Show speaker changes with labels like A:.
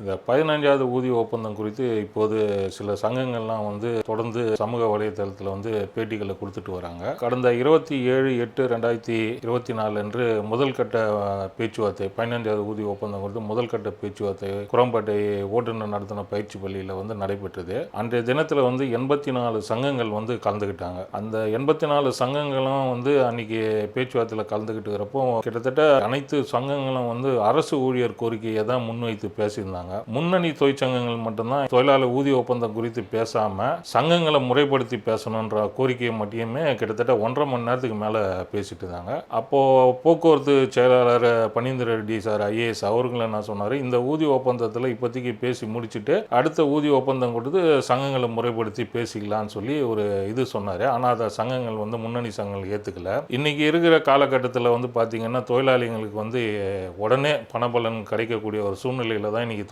A: இந்த 15வது ஊதிய ஒப்பந்தம் குறித்து இப்போது சில சங்கங்கள்லாம் தொடர்ந்து சமூக வலைதளத்தில் பேட்டிகளை கொடுத்துட்டு வராங்க. கடந்த 27/8/2024 அன்று முதல் கட்ட பேச்சுவார்த்தை 15வது ஊதிய ஒப்பந்தம் குறித்து முதல் கட்ட பேச்சுவார்த்தை குரம்பேட்டை ஓட்டுநர் நடத்தின பயிற்சி பள்ளியில் நடைபெற்றது. அன்றைய தினத்தில் 84 சங்கங்கள் கலந்துக்கிட்டாங்க. அந்த 84 சங்கங்களும் அன்னைக்கு பேச்சுவார்த்தையில் கலந்துக்கிட்டுக்கிறப்போ கிட்டத்தட்ட அனைத்து சங்கங்களும் அரசு ஊழியர் கோரிக்கையை தான் முன்வைத்து பேசியிருந்தாங்க. முன்னணி தொழிற்சங்கங்கள் மட்டும்தான் தொழிலாளர் ஊதிய ஒப்பந்தம் குறித்து பேசாம சங்கங்களை முறைப்படுத்தி பேசணுன்ற கோரிக்கையை மட்டுமே கிட்டத்தட்ட 1.5 மணி நேரத்துக்கு மேல பேசிட்டு இருந்தாங்க. அப்போ போக்குவரத்து செயலாளர் பனீந்திர ரெட்டி சார் IAS அவர்கள் என்ன சொன்னாரு, இந்த ஊதிய ஒப்பந்தத்தில் இப்போதைக்கு பேசி முடிச்சுட்டு அடுத்த ஊதிய ஒப்பந்தம் கொடுத்து சங்கங்களை முறைப்படுத்தி பேசிக்கலாம்னு சொல்லி ஒரு இது சொன்னாரு. ஆனால் அதை சங்கங்கள் முன்னணி சங்கங்கள் ஏற்றுக்கல. இன்னைக்கு இருக்கிற காலகட்டத்தில் பார்த்தீங்கன்னா தொழிலாளிகளுக்கு உடனே பணபலன் கிடைக்கக்கூடிய ஒரு சூழ்நிலையில தான் இன்னைக்கு